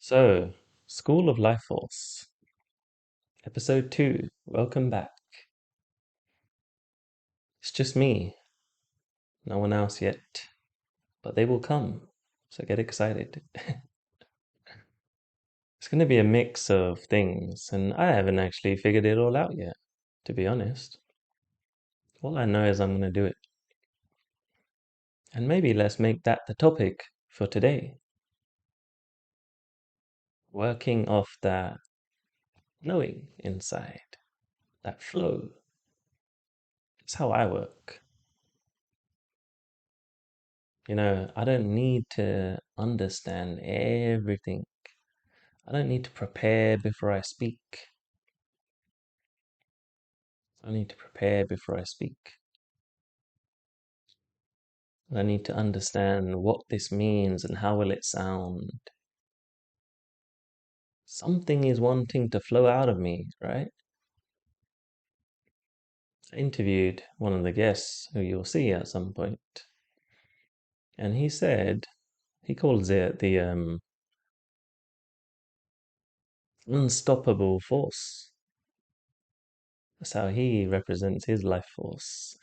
So, School of Life Force, Episode 2. Welcome back. It's just me, no one else yet, but they will come, so get excited. It's going to be a mix of things, and I haven't actually figured it all out yet, to be honest. All I know is I'm going to do it. And maybe let's make that the topic for today. Working off that knowing inside, that flow. It's how I work. I don't need to understand everything. I don't need to prepare before I speak. I need to prepare before I speak. I need to understand what this means and how will it sound. Something is wanting to flow out of me, right? I interviewed one of the guests who you'll see at some point, and he calls it the unstoppable force. That's how he represents his life force.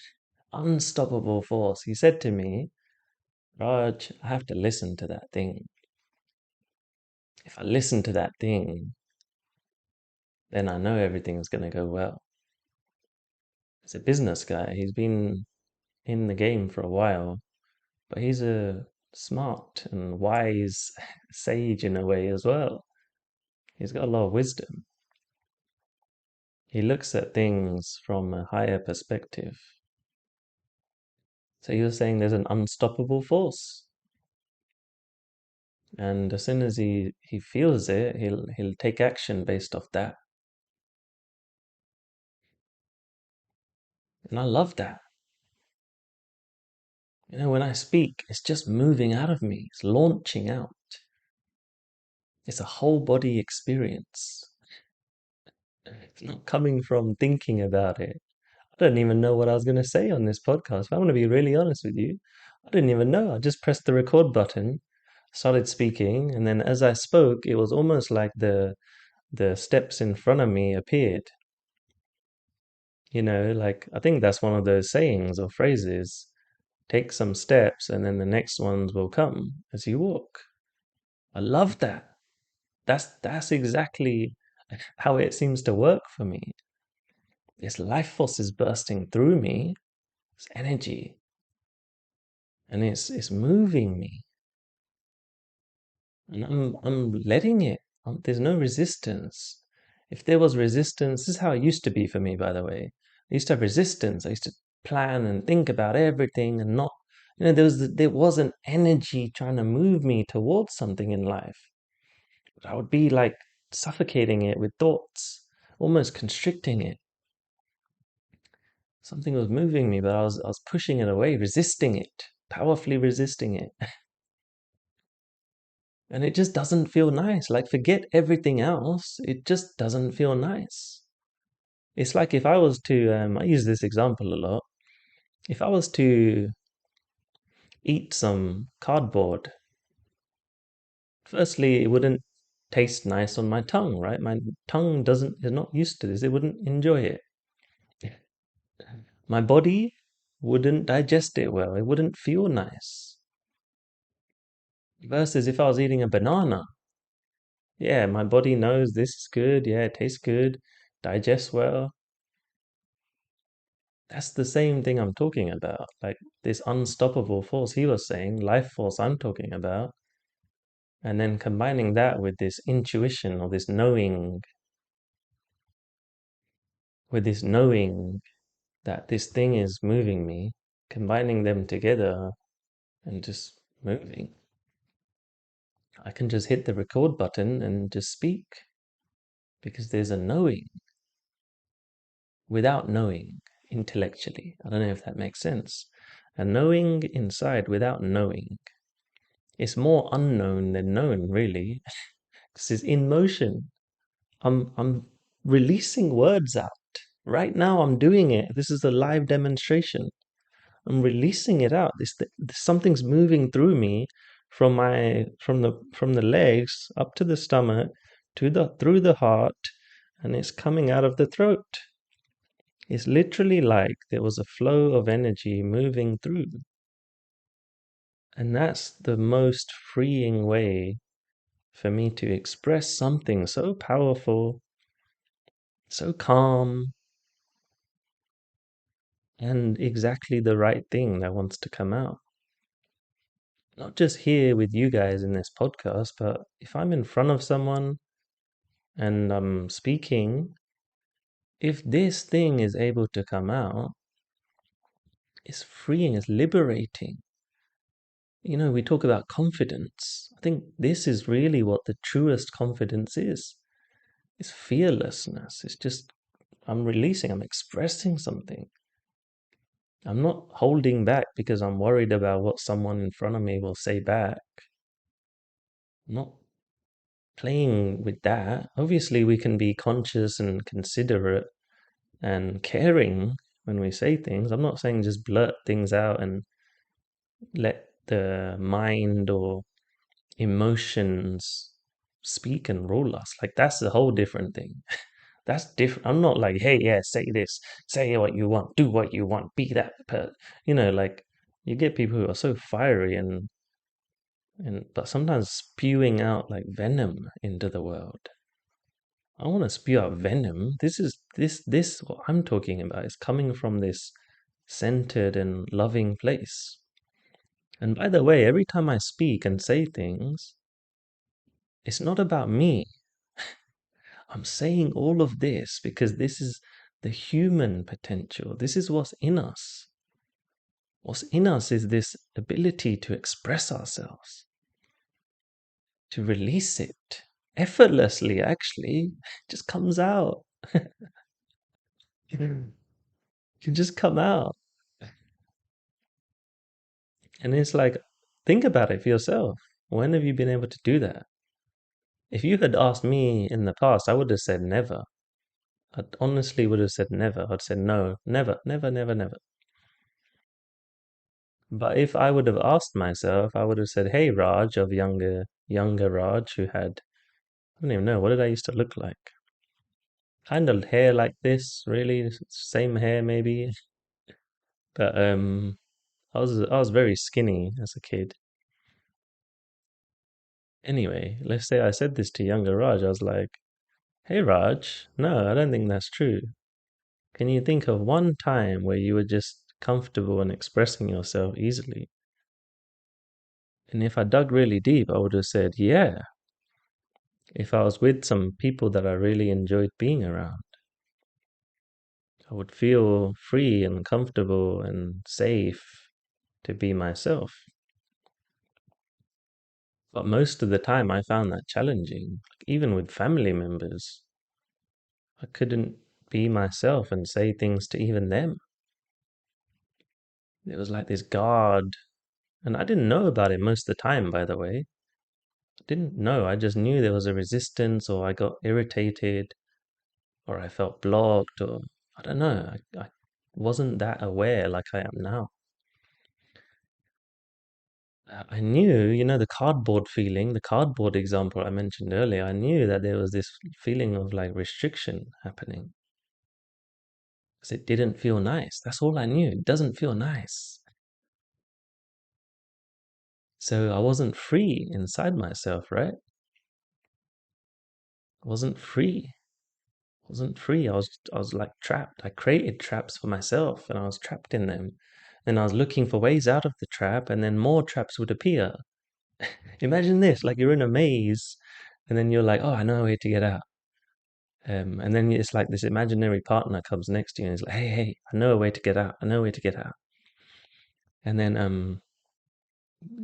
Unstoppable force. He said to me, Raj, I have to listen to that thing. If I listen to that thing, then I know everything's going to go well. He's a business guy. He's been in the game for a while, but he's a smart and wise sage in a way as well. He's got a lot of wisdom. He looks at things from a higher perspective. So you're saying there's an unstoppable force. And as soon as he feels it, he'll take action based off that. And I love that. When I speak, it's just moving out of me. It's launching out. It's a whole body experience. It's not coming from thinking about it. I don't even know what I was going to say on this podcast. If I want to be really honest with you, I didn't even know. I just pressed the record button, started speaking, and then as I spoke, it was almost like the steps in front of me appeared. Like I think that's one of those sayings or phrases. Take some steps and then the next ones will come as you walk. I love that. That's exactly how it seems to work for me. This life force is bursting through me, it's energy, and it's moving me, and I'm letting it. There's no resistance. If there was resistance, this is how it used to be for me, by the way. I used to have resistance. I used to plan and think about everything, and not, there was an energy trying to move me towards something in life. But I would be like suffocating it with thoughts, almost constricting it. Something was moving me, but I was pushing it away, resisting it, powerfully resisting it. And it just doesn't feel nice. Like, forget everything else, it just doesn't feel nice. It's like if I was to, I use this example a lot. If I was to eat some cardboard, firstly, it wouldn't taste nice on my tongue, right? My tongue is not used to this, it wouldn't enjoy it. My body wouldn't digest it well, it wouldn't feel nice. Versus if I was eating a banana, yeah, my body knows this is good, yeah, it tastes good, digests well. That's the same thing I'm talking about. Like this unstoppable force he was saying, life force I'm talking about, and then combining that with this intuition or with this knowing that this thing is moving me, combining them together and just moving. I can just hit the record button and just speak because there's a knowing without knowing intellectually. I don't know if that makes sense. A knowing inside without knowing. It's more unknown than known, really, because it's in motion. I'm releasing words out. Right now I'm doing it. This is a live demonstration. I'm releasing it out. Something's moving through me from the legs up to the stomach to the through the heart, and it's coming out of the throat. It's literally like there was a flow of energy moving through. And that's the most freeing way for me to express something so powerful, so calm, and exactly the right thing that wants to come out. Not just here with you guys in this podcast, but if I'm in front of someone and I'm speaking, if this thing is able to come out, it's freeing, it's liberating. We talk about confidence. I think this is really what the truest confidence is. It's fearlessness. It's just, I'm releasing, I'm expressing something. I'm not holding back because I'm worried about what someone in front of me will say back. I'm not playing with that. Obviously, we can be conscious and considerate and caring when we say things. I'm not saying just blurt things out and let the mind or emotions speak and rule us. Like, that's a whole different thing. That's different. I'm not like, hey, yeah, say this, say what you want, do what you want, be that like you get people who are so fiery and but sometimes spewing out like venom into the world. I want to spew out venom. This what I'm talking about is coming from this centered and loving place. And by the way, every time I speak and say things, it's not about me. I'm saying all of this because this is the human potential. This is what's in us. What's in us is this ability to express ourselves, to release it effortlessly, actually. It just comes out. It can just come out. And it's like, think about it for yourself. When have you been able to do that? If you had asked me in the past, I would have said never. I honestly would have said never. I'd said no, never, never, never, never. But if I would have asked myself, I would have said, "Hey, Raj," of younger Raj, who had, I don't even know, what did I used to look like? Kind of hair like this, really, same hair maybe. But I was very skinny as a kid. Anyway, let's say I said this to younger Raj. I was like, "Hey, Raj, no, I don't think that's true. Can you think of one time where you were just comfortable in expressing yourself easily?" And if I dug really deep, I would have said, "Yeah, if I was with some people that I really enjoyed being around, I would feel free and comfortable and safe to be myself." But most of the time, I found that challenging. Like, even with family members, I couldn't be myself and say things to even them. It was like this guard, and I didn't know about it most of the time, by the way. I didn't know. I just knew there was a resistance, or I got irritated, or I felt blocked, or I don't know. I wasn't that aware like I am now. I knew, the cardboard feeling, the cardboard example I mentioned earlier, I knew that there was this feeling of like restriction happening because it didn't feel nice. That's all I knew. It doesn't feel nice. So I wasn't free inside myself, right? I wasn't free. I wasn't free. I was like trapped. I created traps for myself and I was trapped in them. And I was looking for ways out of the trap and then more traps would appear. Imagine this, like you're in a maze and then you're like, "Oh, I know a way to get out." And then it's like this imaginary partner comes next to you and is like, "Hey, hey, I know a way to get out. I know a way to get out." And then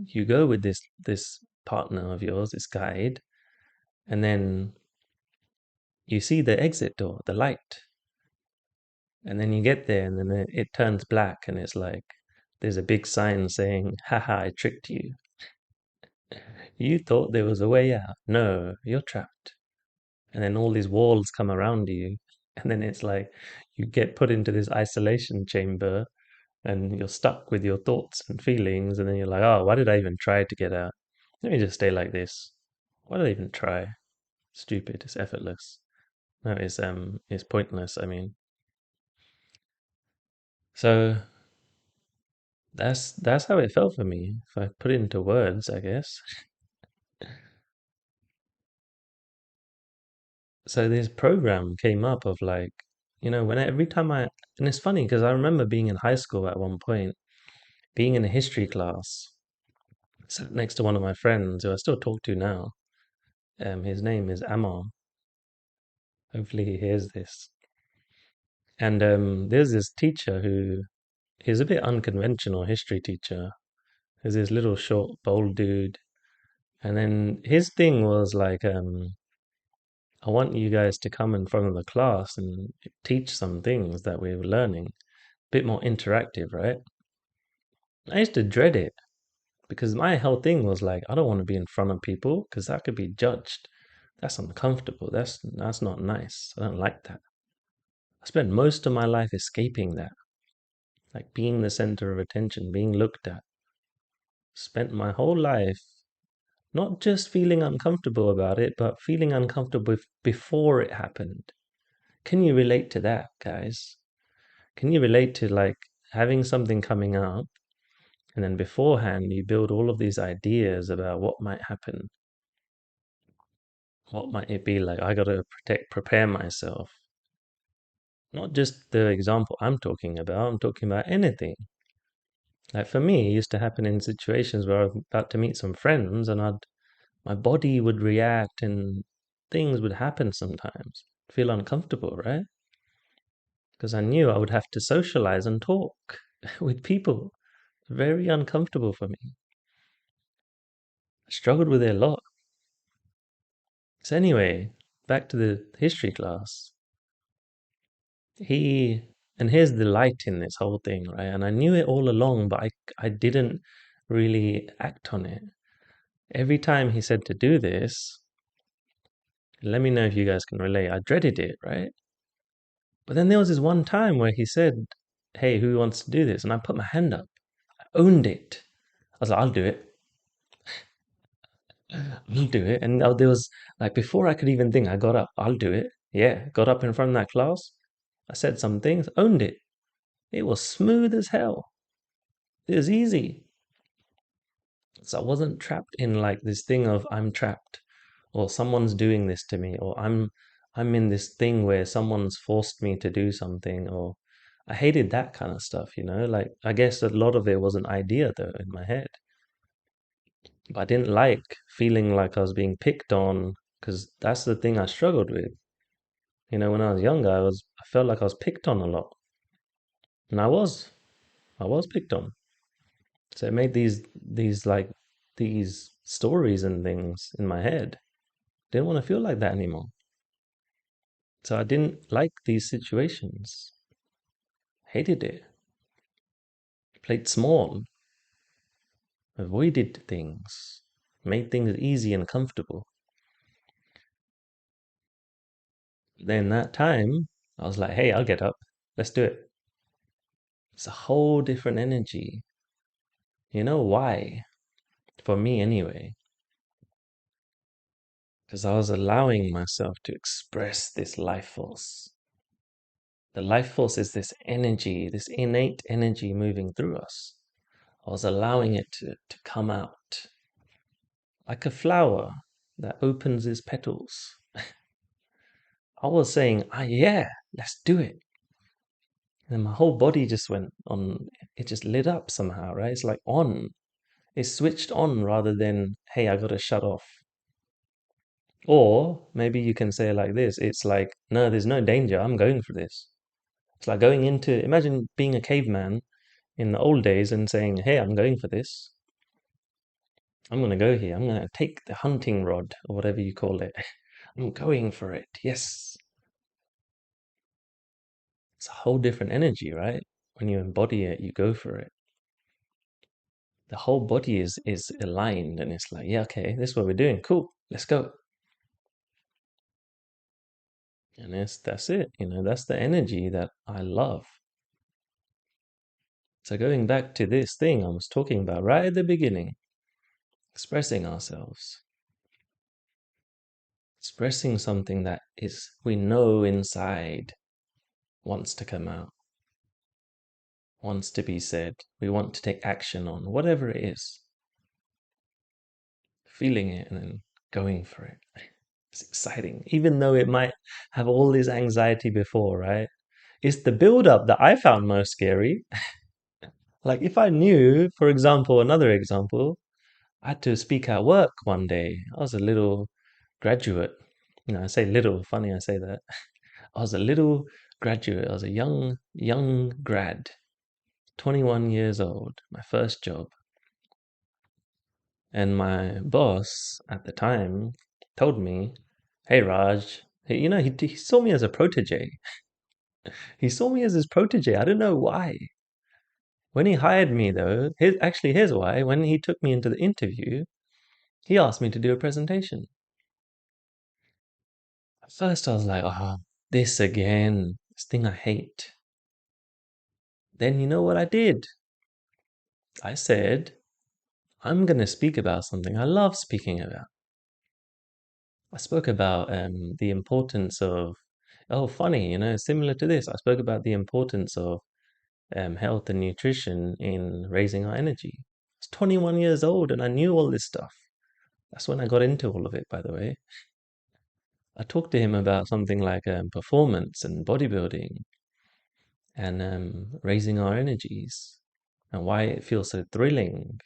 you go with this partner of yours, this guide, and then you see the exit door, the light, and then you get there, and then it turns black, and it's like there's a big sign saying, "Haha, I tricked you. You thought there was a way out. No, you're trapped." And then all these walls come around you, and then it's like you get put into this isolation chamber and you're stuck with your thoughts and feelings, and then you're like, "Oh, why did I even try to get out?" Let me just stay like this. Why did I even try? Stupid. It's effortless. No, it's pointless. I mean, so that's how it felt for me. If I put it into words, I guess. So this program came up of like, when every time and it's funny because I remember being in high school at one point, being in a history class, sat next to one of my friends who I still talk to now. His name is Amar. Hopefully he hears this. And there's this teacher who he's a bit unconventional history teacher. There's this little short, bold dude. And then his thing was like, I want you guys to come in front of the class and teach some things that we were learning. A bit more interactive, right? I used to dread it because my whole thing was like, I don't want to be in front of people because that could be judged. That's uncomfortable. That's not nice. I don't like that. I spent most of my life escaping that, like being the center of attention, being looked at. Spent my whole life not just feeling uncomfortable about it, but feeling uncomfortable before it happened. Can you relate to that, guys? Can you relate to like having something coming up and then beforehand you build all of these ideas about what might happen? What might it be like? I got to prepare myself. Not just the example I'm talking about anything. Like for me, it used to happen in situations where I'm about to meet some friends and my body would react and things would happen sometimes. Feel uncomfortable, right? Because I knew I would have to socialize and talk with people. Very uncomfortable for me. I struggled with it a lot. So anyway, back to the history class. He and here's the light in this whole thing, right? And I knew it all along, but I didn't really act on it. Every time he said to do this, let me know if you guys can relate. I dreaded it, right? But then there was this one time where he said, "Hey, who wants to do this?" And I put my hand up. I owned it. I was like, "I'll do it. I'll do it." And there was like before I could even think, I got up. I'll do it. Yeah, got up in front of that class. I said some things, owned it. It was smooth as hell. It was easy. So I wasn't trapped in like this thing of I'm trapped or someone's doing this to me or I'm in this thing where someone's forced me to do something or I hated that kind of stuff. Like I guess a lot of it was an idea though in my head. But I didn't like feeling like I was being picked on because that's the thing I struggled with. When I was younger, I felt like I was picked on a lot. And I was picked on. So it made these stories and things in my head. Didn't want to feel like that anymore. So I didn't like these situations. Hated it. Played small. Avoided things. Made things easy and comfortable. Then that time, I was like, hey, I'll get up. Let's do it. It's a whole different energy. You know why? For me, anyway. Because I was allowing myself to express this life force. The life force is this energy, this innate energy moving through us. I was allowing it to come out like a flower that opens its petals. I was saying, yeah, let's do it. And my whole body just went on, it just lit up somehow, right? It's like on. It's switched on rather than, hey, I gotta shut off. Or maybe you can say it like this it's like, no, there's no danger. I'm going for this. It's like going into, imagine being a caveman in the old days and saying, hey, I'm going for this. I'm going to go here. I'm going to take the hunting rod or whatever you call it. I'm going for it. Yes. It's a whole different energy, right? When you embody it, you go for it. The whole body is aligned and it's like, yeah, okay, this is what we're doing. Cool. Let's go. And that's it. That's the energy that I love. So going back to this thing I was talking about right at the beginning, expressing ourselves, expressing something that is we know inside wants to come out, wants to be said, we want to take action on, whatever it is. Feeling it and then going for it. It's exciting, even though it might have all this anxiety before, right? It's the build up that I found most scary. Like if I knew, for example, another example, I had to speak at work one day. I was a little graduate. I say little, funny I say that. I was a little graduate. I was a young grad, 21 years old, my first job. And my boss at the time told me, "Hey Raj, he saw me as a protege. He saw me as his protege. I don't know why. When he hired me, though, here's why. When he took me into the interview, he asked me to do a presentation. At first, I was like, oh, this again, this thing I hate. Then you know what I did? I said, I'm going to speak about something I love speaking about. I spoke about the importance of, oh, funny, similar to this. I spoke about the importance of health and nutrition in raising our energy. I was 21 years old and I knew all this stuff. That's when I got into all of it, by the way. I talked to him about something like performance and bodybuilding and raising our energies and why it feels so thrilling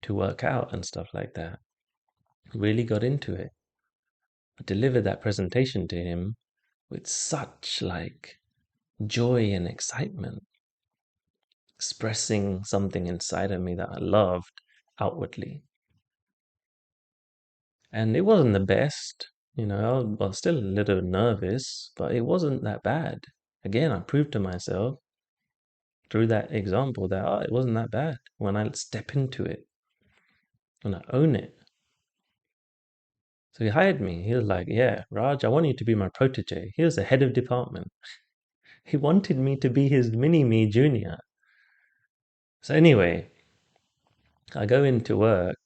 to work out and stuff like that. Really got into it. I delivered that presentation to him with such like joy and excitement, expressing something inside of me that I loved outwardly. And it wasn't the best, I was still a little nervous, but it wasn't that bad. Again, I proved to myself through that example that it wasn't that bad when I step into it, when I own it. So he hired me. He was like, yeah, Raj, I want you to be my protege. He was the head of department. He wanted me to be his mini-me junior. So anyway, I go into work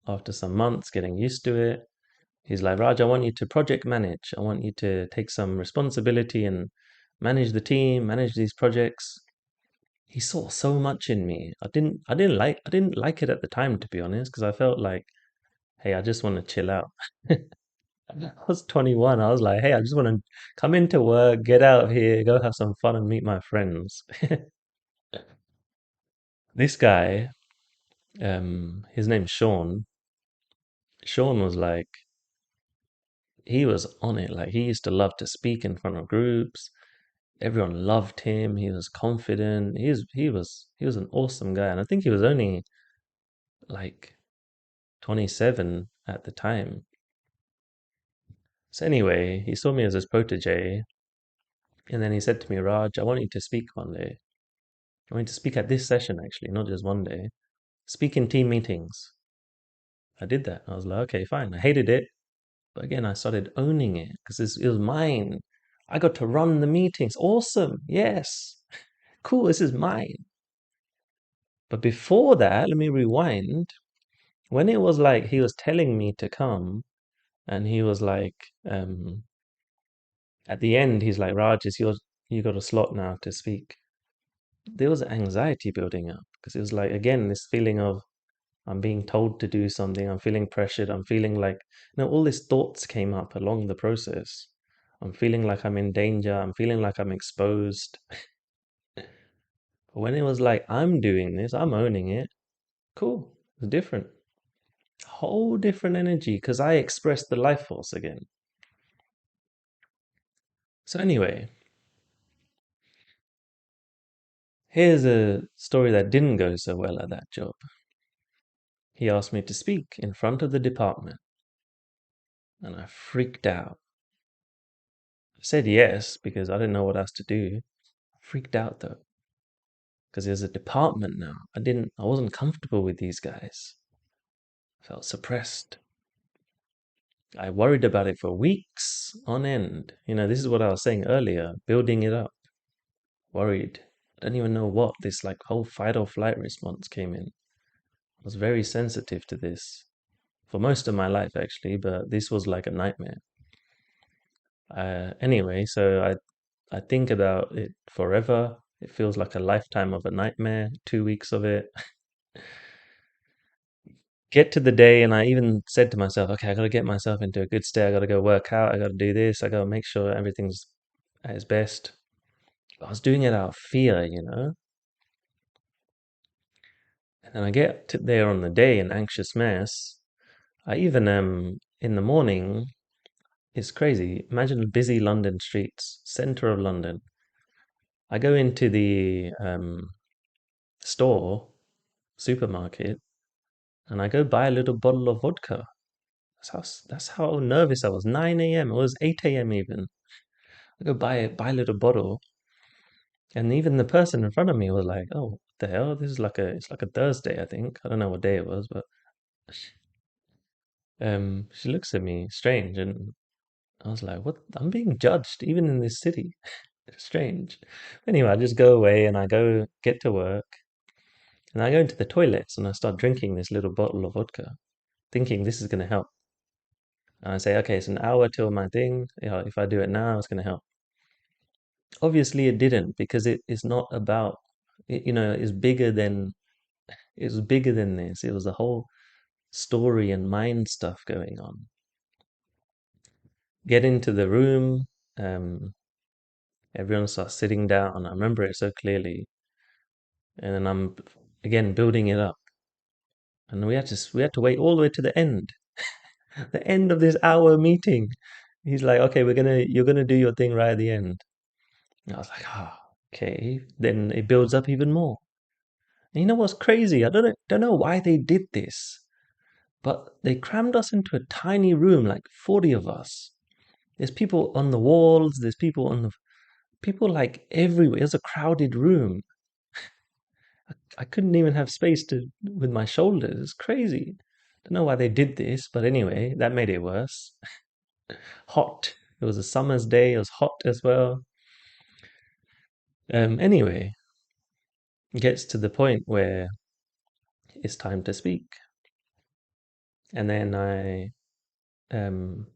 after some months getting used to it. He's like, Raj, I want you to project manage. I want you to take some responsibility and manage the team, manage these projects. He saw so much in me. I didn't like it at the time, to be honest, because I felt like, hey, I just want to chill out. I was 21. I was like, hey, I just want to come into work, get out here, go have some fun and meet my friends. This guy, his name's Sean. Sean was like, he was on it. Like he used to love to speak in front of groups. Everyone loved him. He was confident. He was an awesome guy. And I think he was only like 27 at the time. So anyway, he saw me as his protege, and then he said to me, Raj, I want you to speak one day. I want you to speak at this session, actually, not just one day. Speak in team meetings. I did that. I was like, okay, fine. I hated it. But again, I started owning it because it was mine. I got to run the meetings. Awesome. Yes. Cool. This is mine. But before that, let me rewind. When it was like he was telling me to come, and he was like, at the end, he's like, Raj, it's yours. You got a slot now to speak. There was anxiety building up because it was like, again, this feeling of I'm being told to do something. I'm feeling pressured. I'm feeling like, all these thoughts came up along the process. I'm feeling like I'm in danger. I'm feeling like I'm exposed. But when it was like, I'm doing this, I'm owning it, cool. It's different. Whole different energy because I expressed the life force again. So, anyway, here's a story that didn't go so well at that job. He asked me to speak in front of the department, and I freaked out. I said yes because I didn't know what else to do. I freaked out though because there's a department now. I wasn't comfortable with these guys. I felt suppressed. I worried about it for weeks on end. This is what I was saying earlier, building it up. Worried. I don't even know what this like whole fight or flight response came in. was very sensitive to this for most of my life, actually, but this was like a nightmare. Anyway, so I think about it forever. It feels like a lifetime of a nightmare, 2 weeks of it. Get to the day, and I even said to myself, okay, I got to get myself into a good state. I got to go work out. I got to do this. I got to make sure everything's at its best. I was doing it out of fear, you know? And then I get to there on the day, an anxious mess. I even in the morning, it's crazy. Imagine busy London streets, center of London. I go into the store, supermarket, and I go buy a little bottle of vodka. That's how nervous I was. 9 a.m. It was 8 a.m. even. I go buy a little bottle, and even the person in front of me was like, "Oh, what the hell? This is like it's like a Thursday, I think. I don't know what day it was, but she looks at me strange, and I was like, "What? I'm being judged even in this city. It's strange." Anyway, I just go away and I go get to work, and I go into the toilets and I start drinking this little bottle of vodka, thinking this is going to help. And I say, "Okay, it's an hour till my thing. If I do it now, it's going to help." Obviously, it didn't because it is not about, it's bigger than it was bigger than this. It was a whole story and mind stuff going on. Get into the room. Um, Everyone starts sitting down. I remember it so clearly. And then I'm again building it up. And we had to wait all the way to the end of this hour meeting. He's like, okay, you're gonna do your thing right at the end. And I was like, okay. Then it builds up even more. And you know what's crazy? I don't know why they did this, but they crammed us into a tiny room, like 40 of us. There's people on the walls. There's people like everywhere. It's a crowded room. I couldn't even have space to with my shoulders. It's crazy. Don't know why they did this, but anyway, that made it worse. Hot. It was a summer's day. It was hot as well. Anyway, it gets to the point where it's time to speak, and then um,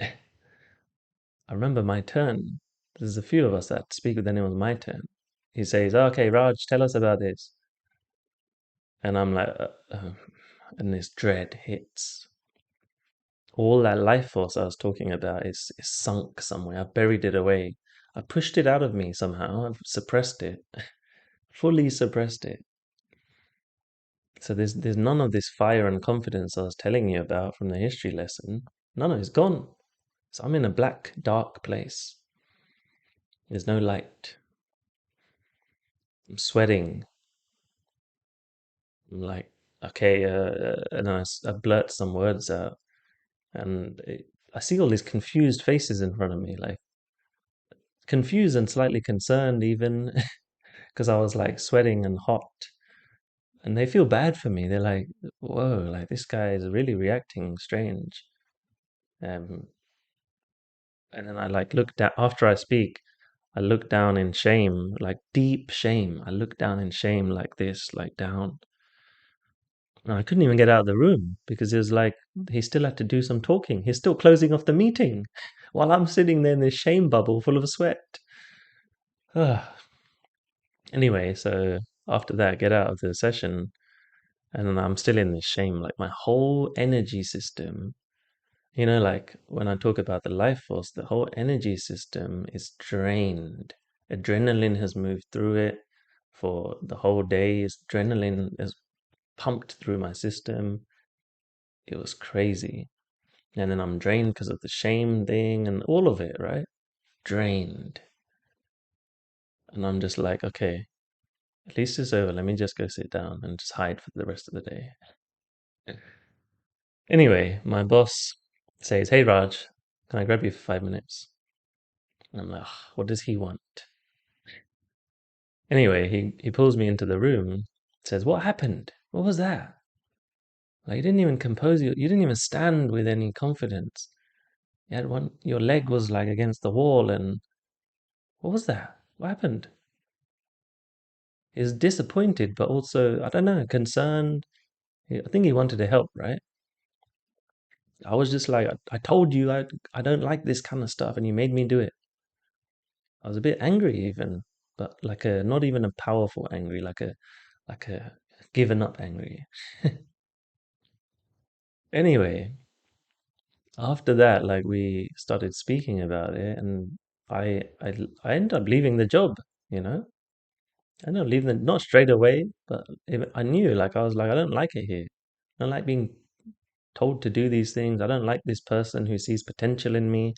I remember my turn. There's a few of us that speak, but then it was my turn. He says, "Okay, Raj, tell us about this," and I'm like, and this dread hits. All that life force I was talking about is sunk somewhere. I've buried it away. I pushed it out of me somehow. I've suppressed it, fully suppressed it. So there's none of this fire and confidence I was telling you about from the history lesson. None of it's gone. So I'm in a black, dark place. There's no light. I'm sweating. I'm like, okay, and I blurt some words out, and I see all these confused faces in front of me, like confused and slightly concerned, even because I was like sweating and hot. And they feel bad for me. They're like, "Whoa, like this guy is really reacting strange." Um, and then I like look down after I speak. I look down in shame, like deep shame. I look down in shame like this, like down. And I couldn't even get out of the room because it was like he still had to do some talking. He's still closing off the meeting while I'm sitting there in this shame bubble full of sweat. Anyway, so after that, get out of the session, and then I'm still in this shame. Like my whole energy system, like when I talk about the life force, the whole energy system is drained. Adrenaline has moved through it for the whole day. Adrenaline is pumped through my system. It was crazy. And then I'm drained because of the shame thing and all of it, right? Drained. And I'm just like, okay, at least it's over. Let me just go sit down and just hide for the rest of the day. Anyway, my boss says, "Hey Raj, can I grab you for 5 minutes?" And I'm like, "Ugh, what does he want?" Anyway, he pulls me into the room, says, "What happened? What was that? Like you didn't even compose you didn't even stand with any confidence. Your leg was like against the wall, and what was that? What happened?" He's disappointed, but also, I don't know, concerned. I think he wanted to help, right? I was just like, I told you I don't like this kind of stuff, and you made me do it. I was a bit angry even, but like a not even a powerful angry, like a given up angry. Anyway, after that, like we started speaking about it, and I ended up leaving the job. You know, I ended up leaving it not straight away, but I knew, like I was like, I don't like it here. I don't like being told to do these things. I don't like this person who sees potential in me.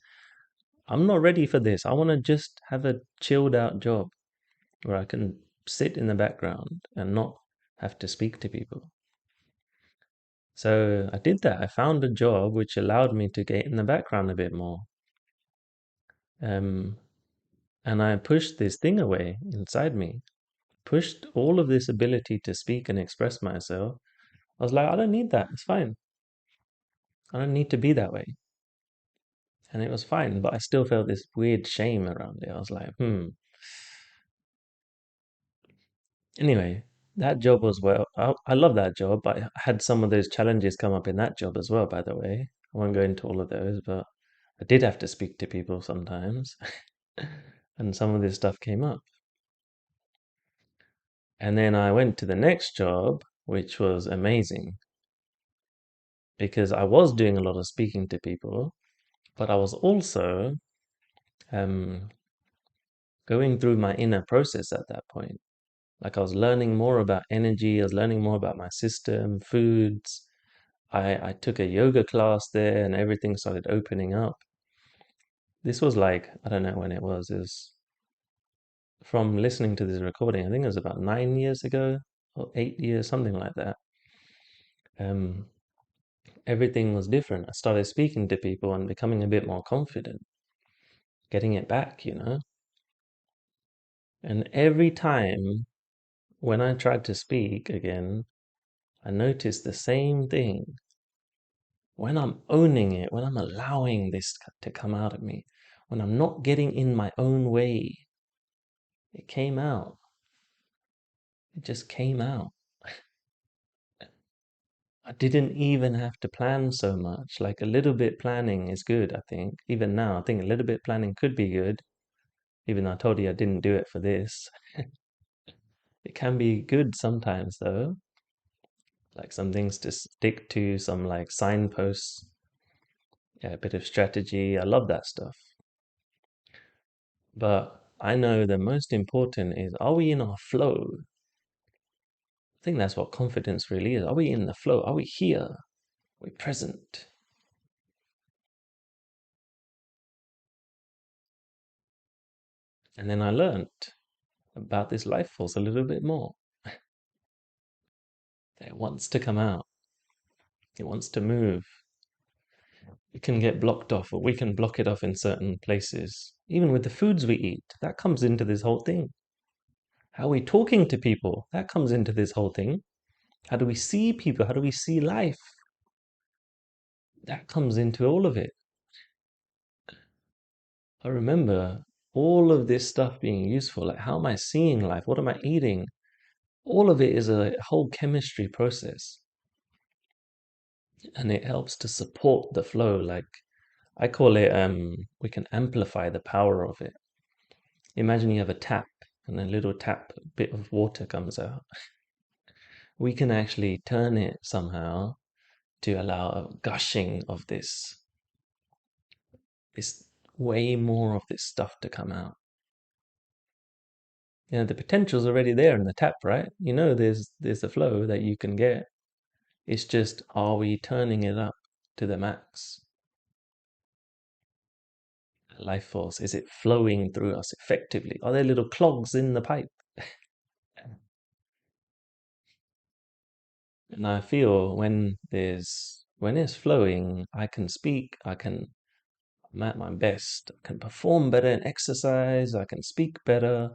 I'm not ready for this. I want to just have a chilled out job where I can sit in the background and not have to speak to people. So I did that. I found a job which allowed me to get in the background a bit more. Um, and I pushed this thing away inside me, pushed all of this ability to speak and express myself. I was like, I don't need that. It's fine. I don't need to be that way. And it was fine, but I still felt this weird shame around it. I was like, Anyway, that job was I love that job. I had some of those challenges come up in that job as well, by the way. I won't go into all of those, but I did have to speak to people sometimes. And some of this stuff came up. And then I went to the next job, which was amazing because I was doing a lot of speaking to people, but I was also um, going through my inner process at that point. Like I was learning more about energy, I was learning more about my system, foods. I took a yoga class there and everything started opening up. This was like, I don't know when it was. It was from listening to this recording, I think it was about 9 years ago or 8 years, something like that. Um, Everything was different. I started speaking to people and becoming a bit more confident, getting it back. And every time when I tried to speak again, I noticed the same thing. When I'm owning it, when I'm allowing this to come out of me, when I'm not getting in my own way, it came out. It just came out. I didn't even have to plan so much. Like a little bit planning is good, I think. Even now, I think a little bit planning could be good, even though I told you I didn't do it for this. It can be good sometimes, though. Like some things to stick to, some like signposts, yeah, a bit of strategy. I love that stuff. But I know the most important is, are we in our flow? I think that's what confidence really is. Are we in the flow? Are we here? Are we present? And then I learned about this life force a little bit more. It wants to come out. It wants to move. It can get blocked off, or we can block it off in certain places. Even with the foods we eat, that comes into this whole thing. How are we talking to people? That comes into this whole thing. How do we see people? How do we see life? That comes into all of it. I remember all of this stuff being useful. Like, how am I seeing life? What am I eating? All of it is a whole chemistry process, and it helps to support the flow. Like, I call it, we can amplify the power of it. Imagine you have a tap, and a little tap, a bit of water comes out. We can actually turn it somehow to allow a gushing of this way more of this stuff to come out. The potential's already there in the tap, right? There's a flow that you can get. It's just, are we turning it up to the max? Life force, is it flowing through us effectively? Are there little clogs in the pipe? And I feel when it's flowing, I can speak, I'm at my best, I can perform better in exercise, I can speak better,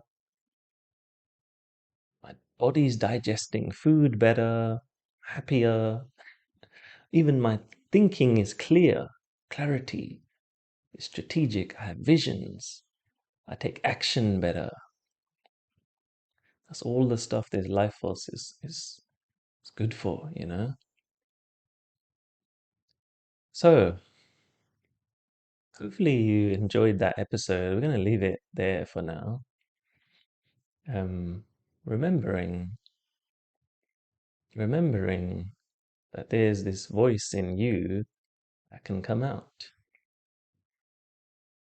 my body's digesting food better, happier. Even my thinking is clear, clarity is strategic. I have visions. I take action better. That's all the stuff this life force is good for. So, hopefully you enjoyed that episode. We're going to leave it there for now. Um, remembering, remembering that there's this voice in you that can come out,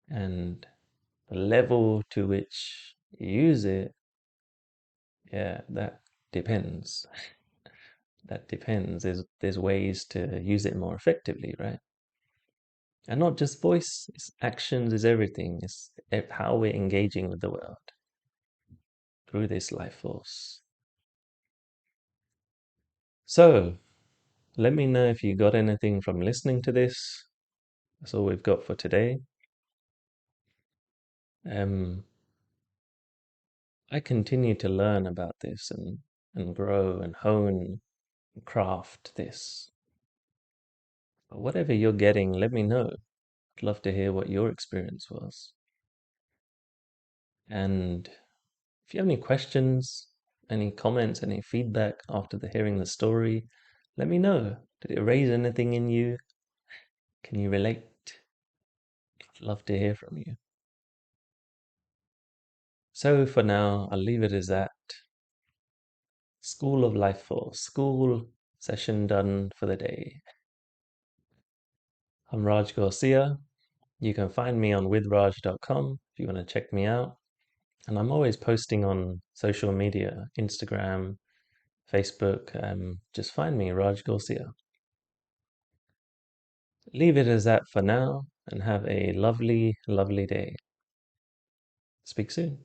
and the level to which you use it, yeah, that depends. That depends. There's ways to use it more effectively, right? And not just voice, it's actions, is everything. It's how we're engaging with the world through this life force. So, let me know if you got anything from listening to this. That's all we've got for today. Um, I continue to learn about this and grow and hone and craft this. But whatever you're getting, let me know. I'd love to hear what your experience was. And if you have any questions, any comments, any feedback after hearing the story, let me know. Did it raise anything in you? Can you relate? I'd love to hear from you. So for now, I'll leave it as that. School of Life Force. School session done for the day. I'm Raj Garcia. You can find me on withraj.com if you want to check me out. And I'm always posting on social media, Instagram, Facebook. Just find me, Raj Garcia. Leave it as that for now and have a lovely, lovely day. Speak soon.